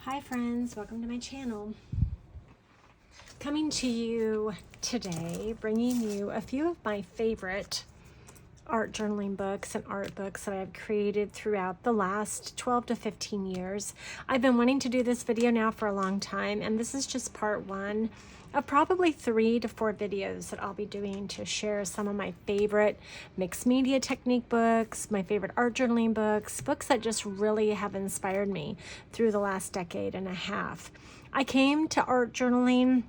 Hi friends, welcome to my channel. Coming to you today, bringing you a few of my favorite art journaling books and art books that I've created throughout the last 12 to 15 years. I've been wanting to do this video now for a long time, and this is just part one of probably 3 to 4 videos that I'll be doing to share some of my favorite mixed media technique books, my favorite art journaling books, books that just really have inspired me through the last decade and a half. I came to art journaling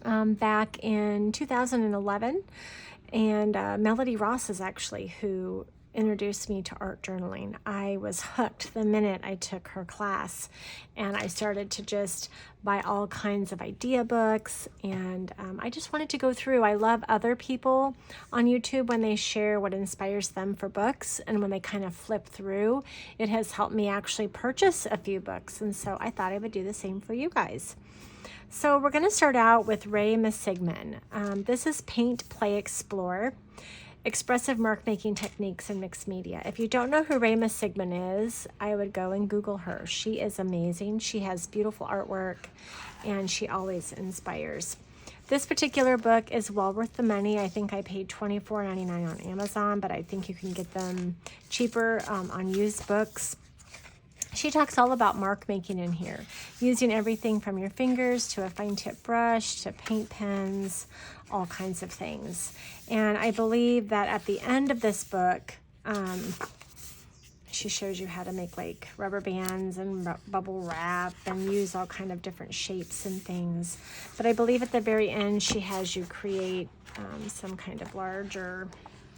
back in 2011, and Melody Ross is actually who introduced me to art journaling. I was hooked the minute I took her class, and I started to just buy all kinds of idea books, and I just wanted to go through. I love other people on YouTube when they share what inspires them for books, and when they kind of flip through, it has helped me actually purchase a few books, and so I thought I would do the same for you guys. So we're going to start out with Ray Massigman. This is Paint, Play, Explore, Expressive Mark Making Techniques in Mixed Media. If you don't know who Ray Massigman is, I would go and Google her. She is amazing. She has beautiful artwork, and she always inspires. This particular book is well worth the money. I think I paid $24.99 on Amazon, but I think you can get them cheaper on used books. She talks all about mark making in here, using everything from your fingers to a fine tip brush to paint pens, all kinds of things. And I believe that at the end of this book, she shows you how to make like rubber bands and bubble wrap and use all kind of different shapes and things. But I believe at the very end, she has you create some kind of larger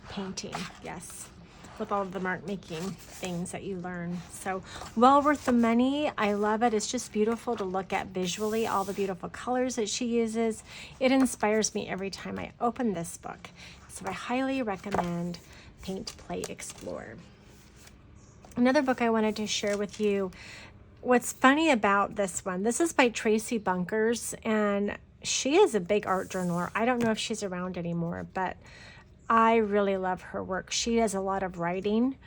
painting. Yes, with all of the mark making things that you learn. So well worth the money. I love it. It's just beautiful to look at visually, all the beautiful colors that she uses. It inspires me every time I open this book. So I highly recommend Paint, Play, Explore. Another book I wanted to share with you. What's funny about this one, this is by Tracy Bunkers, and she is a big art journaler. I don't know if she's around anymore, but I really love her work. She does a lot of writing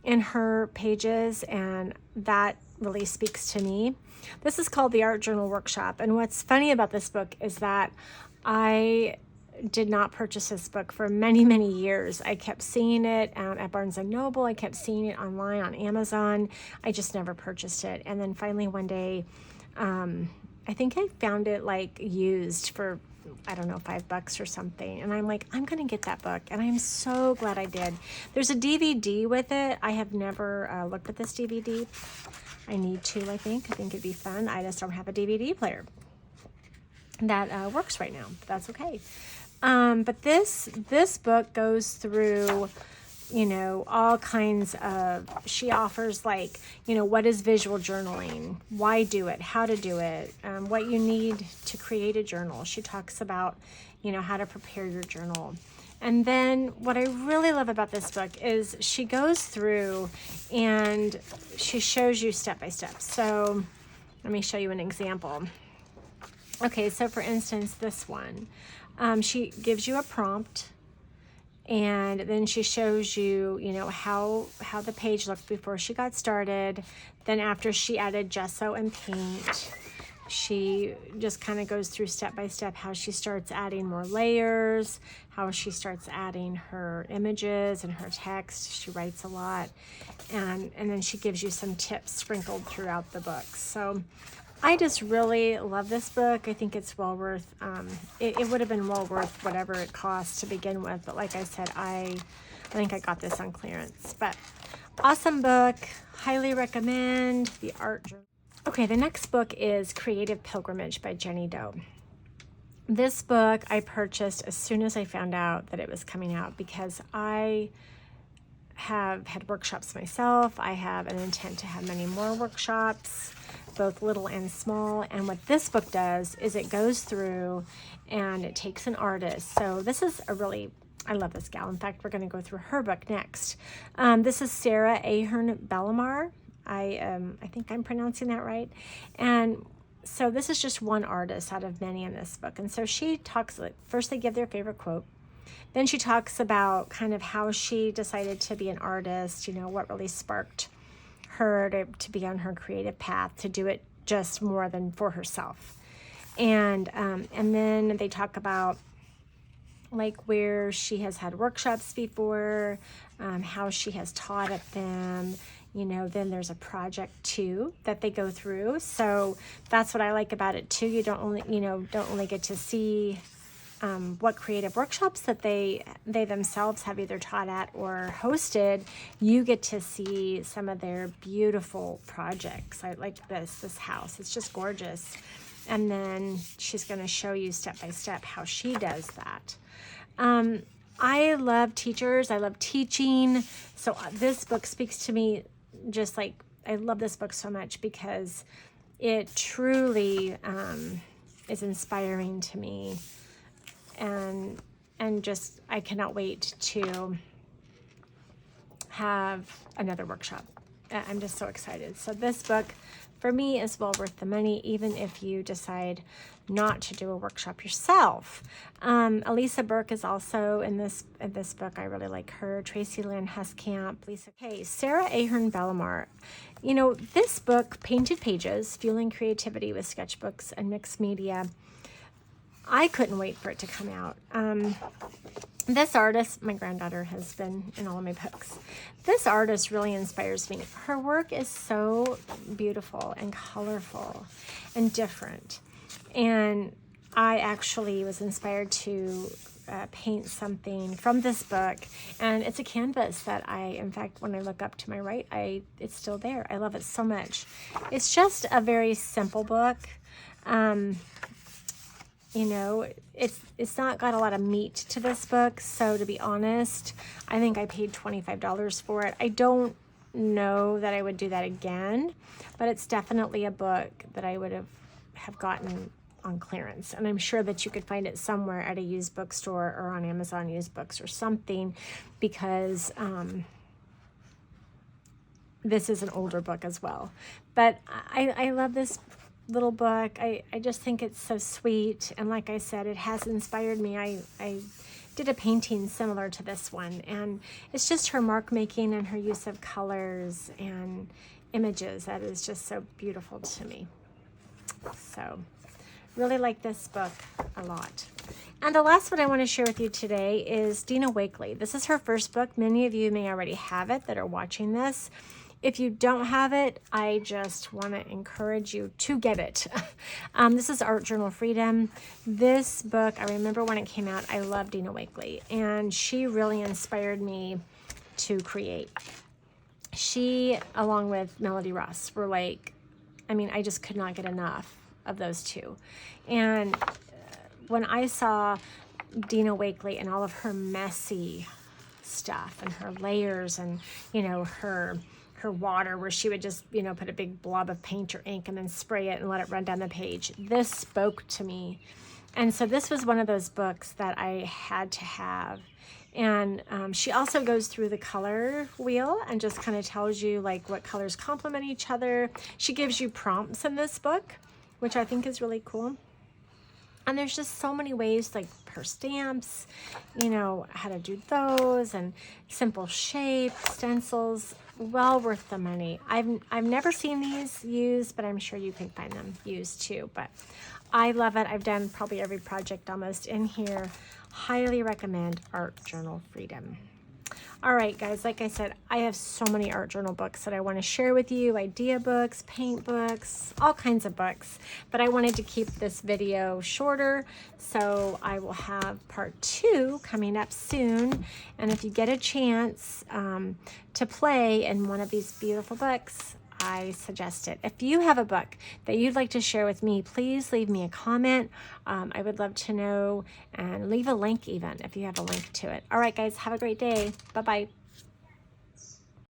in her pages, and that really speaks to me. This is called the Art Journal Workshop, and what's funny about this book is that I did not purchase this book for many, many years. I kept seeing it at Barnes & Noble. I kept seeing it online on Amazon. I just never purchased it. And then finally one day, I think I found it like used for, I don't know, $5 or something. And I'm like, I'm going to get that book. And I'm so glad I did. There's a DVD with it. I have never looked at this DVD. I need to, I think it'd be fun. I just don't have a DVD player that works right now. But that's okay. But this book goes through, you know, all kinds of, she offers like, you know, what is visual journaling, why do it, how to do it, what you need to create a journal. She talks about, you know, how to prepare your journal. And then what I really love about this book is she goes through and she shows you step by step. So let me show you an example. Okay, so for instance, this one, she gives you a prompt, and then she shows you, you know, how the page looked before she got started. Then after she added gesso and paint, she just kind of goes through step by step how she starts adding more layers, how she starts adding her images and her text. She writes a lot, and then she gives you some tips sprinkled throughout the book. So I just really love this book. I think it's well worth, it would have been well worth whatever it cost to begin with. But like I said, I think I got this on clearance. But awesome book. Highly recommend the art journal. Okay, the next book is Creative Pilgrimage by Jenny Doe. This book I purchased as soon as I found out that it was coming out because I have had workshops myself. I have an intent to have many more workshops, both little and small. And what this book does is it goes through and it takes an artist. So this is a really, I love this gal. In fact, we're going to go through her book next. This is Sarah Ahern Bellamar. I think I'm pronouncing that right. And so this is just one artist out of many in this book. And so she talks, first they give their favorite quote. Then she talks about kind of how she decided to be an artist, you know, what really sparked her to be on her creative path, to do it just more than for herself. And then they talk about like where she has had workshops before, how she has taught at them. Then there's a project too that they go through. So that's what I like about it too. You don't only get to see what creative workshops that they themselves have either taught at or hosted. You get to see some of their beautiful projects. I like this house. It's just gorgeous. And then she's going to show you step by step how she does that. I love teachers. I love teaching. So this book speaks to me just like, I love this book so much because it truly is inspiring to me. And just, I cannot wait to have another workshop. I'm just so excited. So this book for me is well worth the money, even if you decide not to do a workshop yourself. Elisa Burke is also in this book. I really like her. Tracy Lynn Huskamp, Lisa Kay, Sarah Ahern Bellamar. This book, Painted Pages, Fueling Creativity with Sketchbooks and Mixed Media, I couldn't wait for it to come out. This artist, my granddaughter has been in all of my books. This artist really inspires me. Her work is so beautiful and colorful and different. And I actually was inspired to paint something from this book. And it's a canvas that in fact, when I look up to my right, it's still there. I love it so much. It's just a very simple book. It's not got a lot of meat to this book. So to be honest, I think I paid $25 for it. I don't know that I would do that again, but it's definitely a book that I would have gotten on clearance. And I'm sure that you could find it somewhere at a used bookstore or on Amazon used books or something, because this is an older book as well. But I love this little book. I just think it's so sweet, and like I said, it has inspired me. I did a painting similar to this one, and it's just her mark making and her use of colors and images that is just so beautiful to me. So really like this book a lot. And the last one I want to share with you today is Dina Wakley. This is her first book. Many of you may already have it that are watching this. If you don't have it, I just want to encourage you to get it. This is Art Journal Freedom. This book, I remember when it came out, I loved Dina Wakley, and she really inspired me to create. She, along with Melody Ross, were like, I just could not get enough of those two. And when I saw Dina Wakley and all of her messy stuff and her layers and, her water where she would just, put a big blob of paint or ink and then spray it and let it run down the page. This spoke to me. And so this was one of those books that I had to have. And she also goes through the color wheel and just kind of tells you like what colors complement each other. She gives you prompts in this book, which I think is really cool. And there's just so many ways, like her stamps, how to do those, and simple shape, stencils, well worth the money. I've never seen these used, but I'm sure you can find them used too. But I love it. I've done probably every project almost in here. Highly recommend Art Journal Freedom. All right, guys, like I said, I have so many art journal books that I want to share with you, idea books, paint books, all kinds of books, but I wanted to keep this video shorter, so I will have part 2 coming up soon. And if you get a chance to play in one of these beautiful books, I suggest it. If you have a book that you'd like to share with me, please leave me a comment. I would love to know, and leave a link even if you have a link to it. All right, guys, have a great day. Bye-bye.